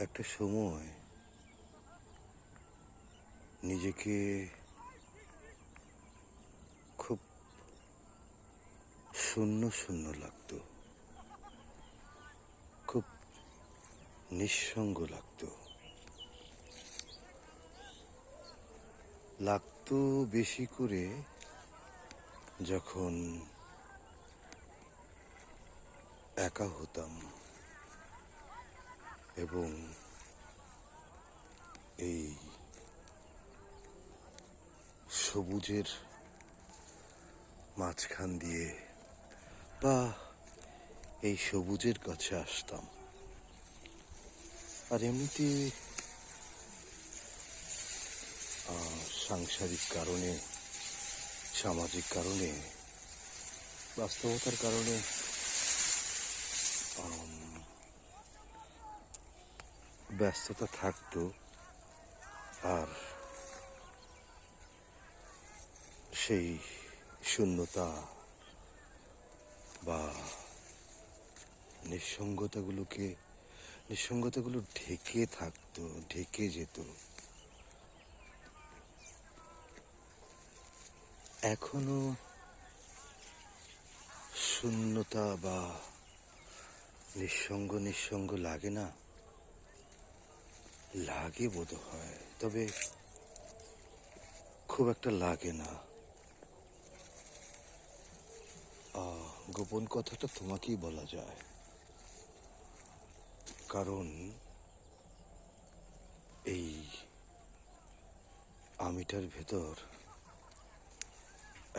একটা সময় নিজেকে খুব শূন্য শূন্য লাগতো, খুব নিঃসঙ্গ লাগতো বেশি করে যখন একা হতাম এবং এই সবুজের মাঝখান দিয়ে বা এই সবুজের কাছে আসতাম। আর এমনিতে সাংসারিক কারণে, সামাজিক কারণে, বাস্তবতার কারণে ব্যস্ততা থাকতো। আর সেই শূন্যতা বা নিঃসঙ্গতাগুলো ঢেকে থাকতো, ঢেকে যেত। এখনো শূন্যতা বা নিঃসঙ্গ লাগে না, লাগে বোধ হয়, তবে খুব একটা লাগে না। গোপন কথাটা তোমাকেই বলা যায়, কারণ এই আমিটার ভেতর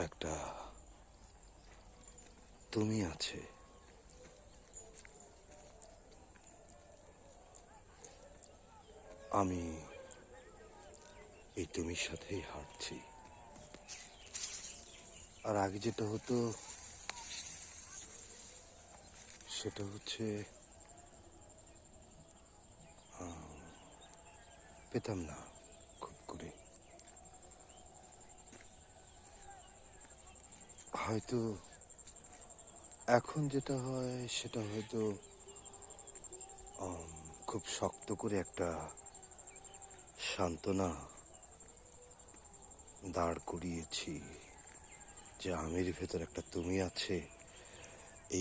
একটা তুমি আছে। আমি এই তুমির সাথেই হাঁটছি। আর আগে যেটা হতো সেটা হচ্ছে পেতাম না খুব করে। হয়তো এখন যেটা হয় সেটা হয়তো খুব শক্ত করে একটা সান্ত্বনা দাঁড় করিয়েছি যে আমির ভেতর একটা তুমি আছে।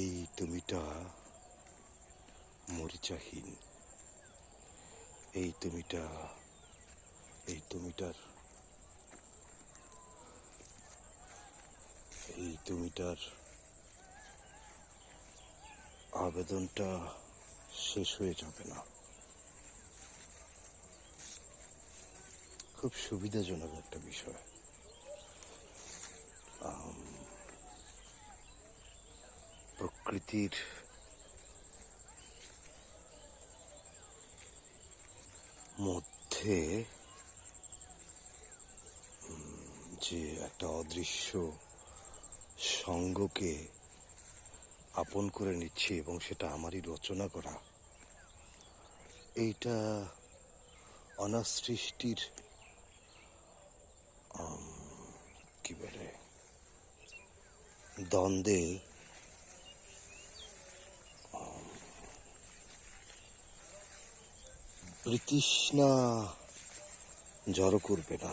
এই তুমিটা মরিচাহীন, এই তুমিটার আবেদনটা শেষ হয়ে যাবে না। খুব সুবিধাজনক একটা বিষয়। প্রকৃতির মধ্যে যে একটা অদৃশ্য সঙ্গকে আপন করে নিচ্ছি এবং সেটা আমারই রচনা করা, এইটা অনাথ সৃষ্টির কি বলে দ্বন্দ্বে বিতৃষ্ণা জড়ো করবে না।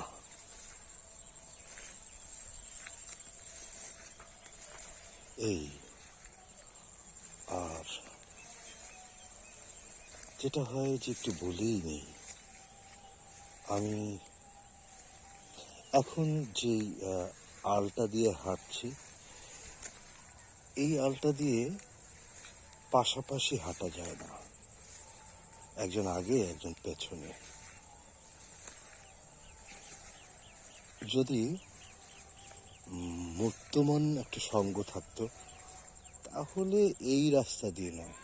এই আর যেটা হয় যে একটু বলেই নেই, আমি এখন যে আলটা দিয়ে হাঁটছি, এই আলটা দিয়ে পাশাপাশি হাঁটা যায় না, একজন আগে একজন পেছনে। যদি মূর্তমান একটা সঙ্গ থাকতো তাহলে এই রাস্তা দিয়ে নয়,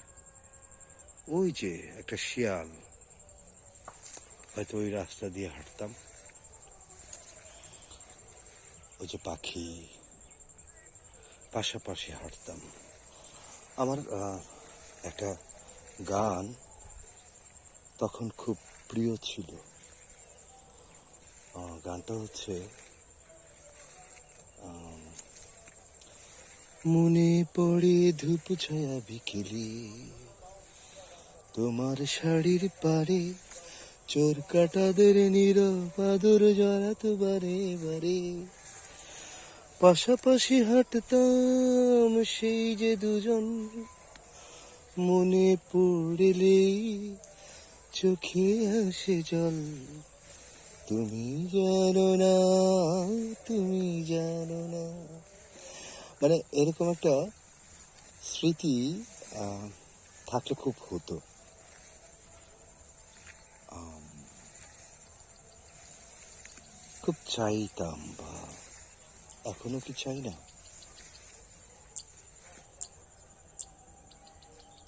ওই যে একটা শিয়াল, হয়তো ওই রাস্তা দিয়ে হাঁটতাম। ওই যে পাখি, পাশাপাশি হাঁটতাম। আমার একটা গান তখন খুব প্রিয় ছিল। গানটা হচ্ছে মনে পড়ে ধূপ ছায়া বিকেলে, তোমার শাড়ির পারে চোর কাটাদের নীরব আদর জড়াতো বারে বারে, পাশাপাশি হাঁটতাম সেই যে দুজন, মনে পড়লে চোখে আসে জল। তুমি জানো না, তুমি জানো না, মানে এরকম একটা স্মৃতি থাকলে খুব হতো। খুব চাইতাম, বা এখনো কি চাই না,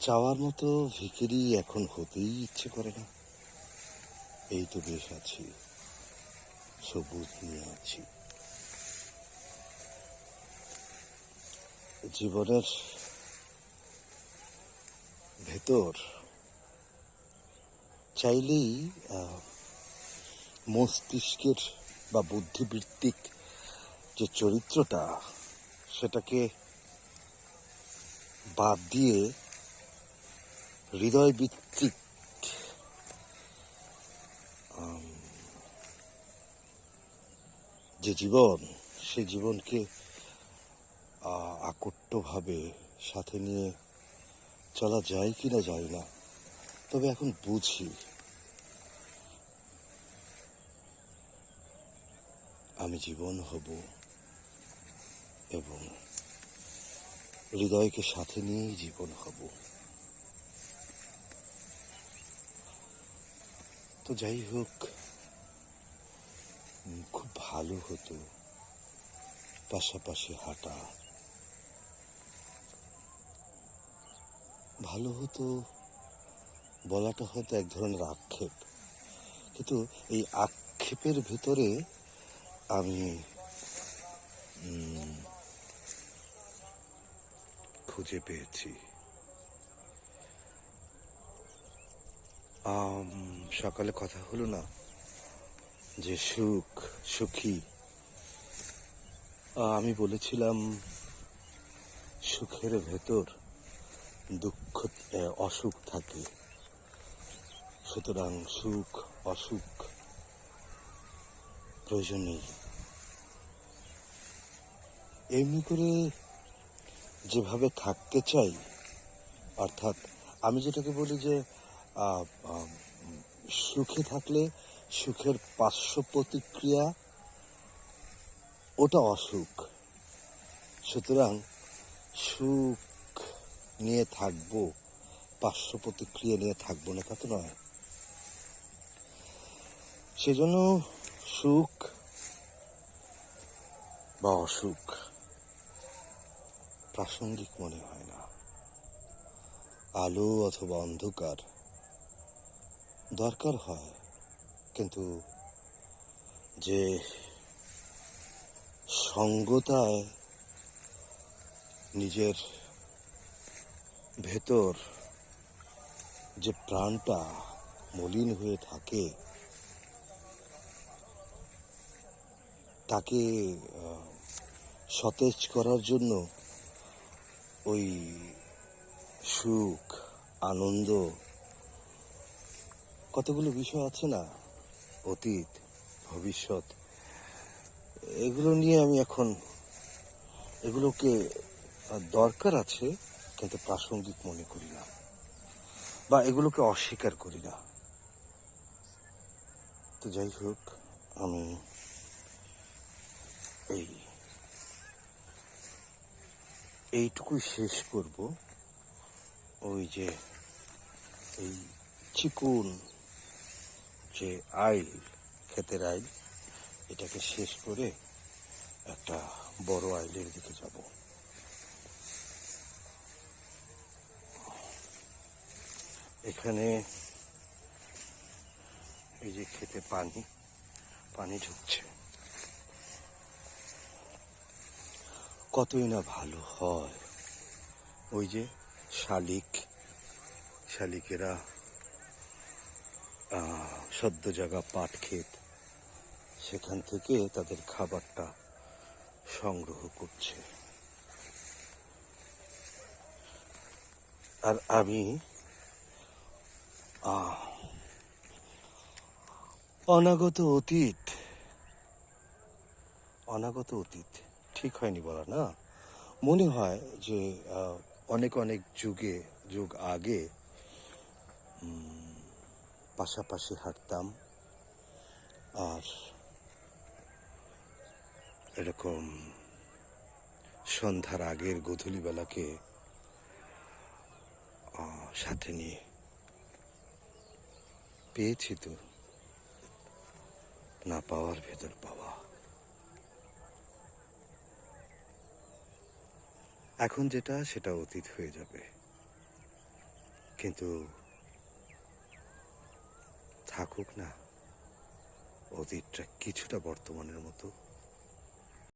চাওয়ার মতো ভিখিরি এখন হতেই ইচ্ছে করে না। এই তো বেশ আছি, সবুজ নিয়ে আছি। জীবনের ভেতর চাইলেই মস্তিষ্কের বা বুদ্ধিবৃত্তিক যে চরিত্রটা, সেটাকে বাদ দিয়ে হৃদয় ভিত্তিক যে জীবন, সে জীবনকে আকট্টভাবে সাথে নিয়ে চলা যায় কিনা যায় না। তবে এখন বুঝি আমি জীবন হব এবং হৃদয়কে সাথে নিয়েই জীবন হব। তো যাই হোক, খুব ভালো হতো পাশাপাশি হাঁটা, ভালো হতো বলাটা হয়তো এক ধরনের আক্ষেপ, কিন্তু এই আক্ষেপের ভেতরে আমি খুঁজে পেয়েছি সকালে কথা হলো না যে সুখী, আমি বলেছিলাম সুখের ভেতর দুঃখ, অসুখ থাকে, সুতরাং সুখ অসুখ প্রয়োজন নেই। এমনি করে যেভাবে থাকতে চাই, অর্থাৎ আমি যেটাকে বলি যে সুখে থাকলে সুখের পার্শ্ব প্রতিক্রিয়া ওটা অসুখ। সুতরাং সুখ নিয়ে থাকবো, পার্শ্ব প্রতিক্রিয়া নিয়ে থাকবো না, তা তো নয়। সেজন্য সুখ বা অসুখ প্রাসঙ্গিক মনে হয় না। আলো অথবা অন্ধকার দরকার হয়, কিন্তু যে সঙ্গতায় নিজের ভেতর যে প্রাণটা মলিন হয়ে থাকে, তাকে সতেজ করার জন্য ওই সুখ, আনন্দ, কতগুলো বিষয় আছে না, অতীত, ভবিষ্যৎ, এগুলো নিয়ে আমি এখন এগুলোকে দরকার আছে কিন্তু প্রাসঙ্গিক মনে করি না, বা এগুলোকে অস্বীকার করি না। তো যাই হোক, আমি এইটুকুই শেষ করব। ওই যে এই চিকুন যে আইল, ক্ষেতের আইল, এটাকে শেষ করে একটা বড় আইলের দিকে যাব। এখানে এই যে খেতে পানি ঢুকছে, কতই না ভালো হয়। ওই যে শালিকেরা সদ্য জাগা পাট ক্ষেত, সেখান থেকে তাদের খাবারটা সংগ্রহ করছে, আর আমি আহ অনাগত অতীত, অনাগত অতীত ঠিক হয়নি বলা না। মনে হয় যে অনেক অনেক যুগ আগে পাশাপাশি হাঁটতাম, আর এরকম সন্ধ্যার আগের গধূলিবেলাকে সাথে নিয়ে পেয়েছি তো, না পাওয়ার ভেতর পাওয়া। এখন যেটা সেটা অতীত হয়ে যাবে, কিন্তু থাকুক না অতীতটা কিছুটা বর্তমানের মতো।